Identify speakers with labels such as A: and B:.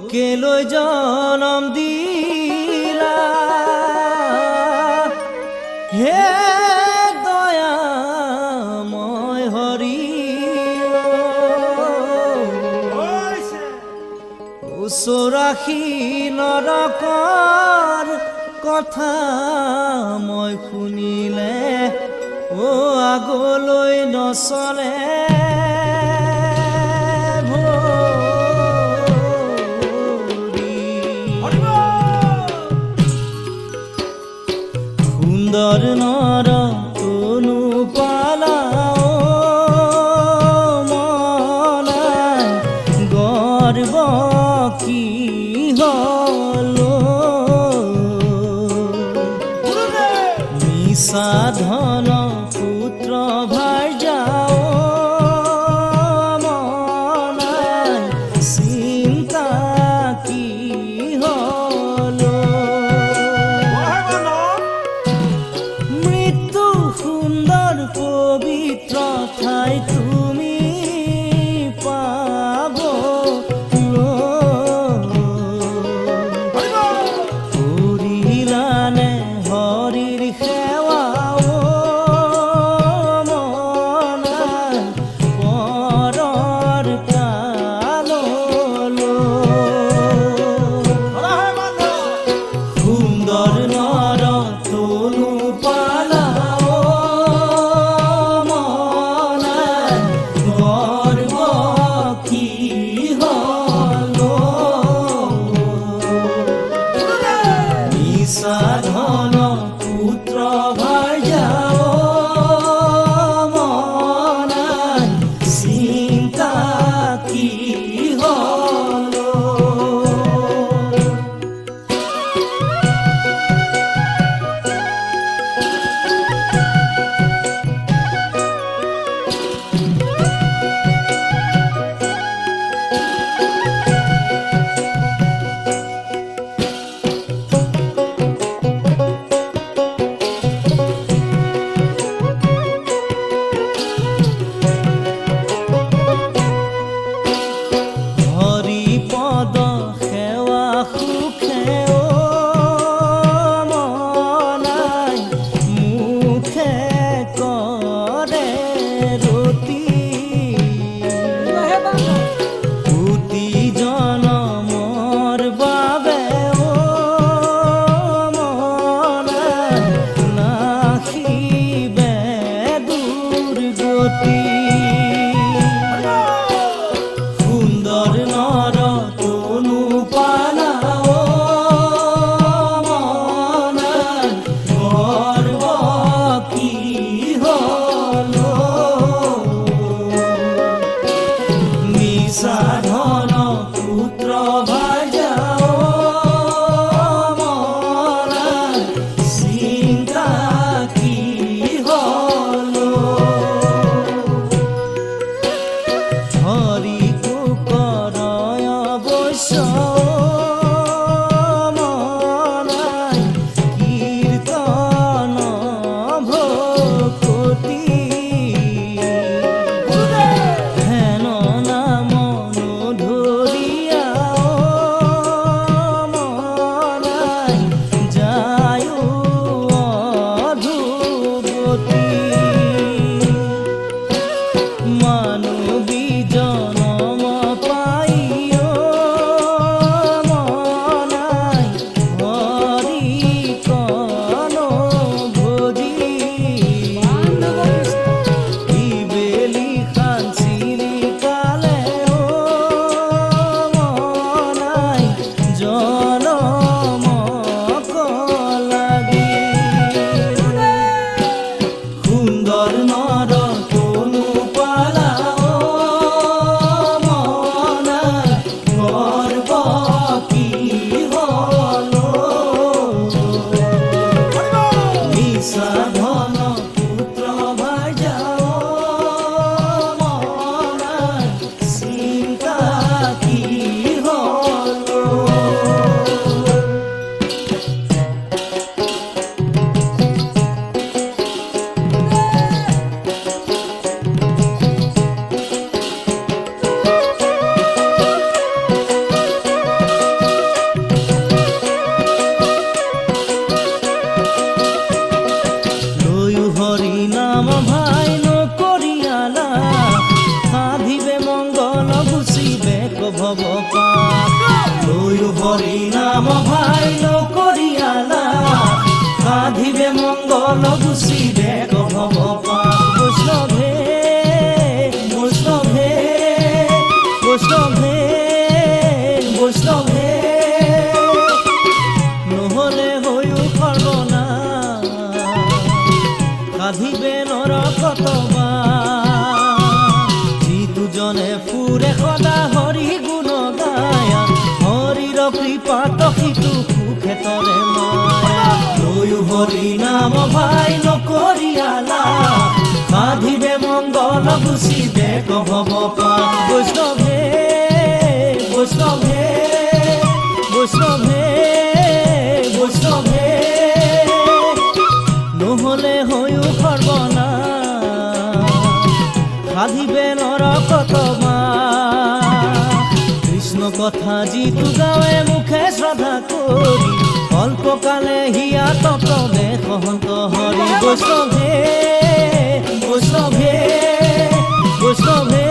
A: কেলৈ জনম দিলা হে দয়াময় হৰি চৌৰাশী নৰকৰ কথা মই শুনিলে আগলৈ নচলে সুন্দৰ নৰ তনু পালা মনাই গৰ্ব কি হলো মিছা ধন পুত্ৰ ভাৰ্যাও মনাই চিন্তা কি হলো মৃত্যু সুন্দৰ পবিত্ৰ ঠাই তুমি পাব কৰিলানে হৰিৰ সেৱা মনাই পৰৰ কাললৈ সুন্দৰ নৰ তনু পালা মনাই গৰ্ব কি হলো মিছা ধন পুত্ৰ ভাৰ্যাও মনাই চিন্তা কি হলো হৰি পদ সেৱা সুখে মনাই মুখে কৰে ৰতি কোটি জনমৰ বাবে মনাই নাখিবে দুৰ্গতি সুন্দৰ নৰ তনু পালা মনাই গৰ্ব কি হলো মিছা ধন পুত্ৰ ভাৰ্যাও মনাই চিন্তা কি হলো হৰি কুকৰয় অৱশ্য মনাই কীৰ্তন ভকতি হেন নাম গুচি বেক ভৱ পাপ লৈও হৰি নাম ভাই নকৰিয়ালা সাধিবে মংগল গুচি বেক ভৱ পাপ বৈষ্ণৱে বৈষ্ণৱে বৈষ্ণৱে বৈষ্ণৱে নহলে হৈও সৰ্বনাশ সাধিবে নৰকতবা যিজনে ফুৰে সদা হৰি গুণ গায়া হৰিৰ কৃপাত সিটো সুখেতৰে মায়া লৈও হৰি নাম ভাই নকৰিয়ালা সাধিবে মংগল গুচি বেক ভৱ পাপ বৈষ্ণৱে বৈষ্ণৱে বৈষ্ণৱে বৈষ্ণৱে নহলে হৈও সৰ্বনাশ সাধিবে নৰকতমা কৃষ্ণ কথা যিটো গাৱে মুখে শ্ৰদ্ধা কৰি অল্পকালে হিয়া তপবে সহন্ত হৰি বৈষ্ণৱে বৈষ্ণৱে বৈষ্ণৱে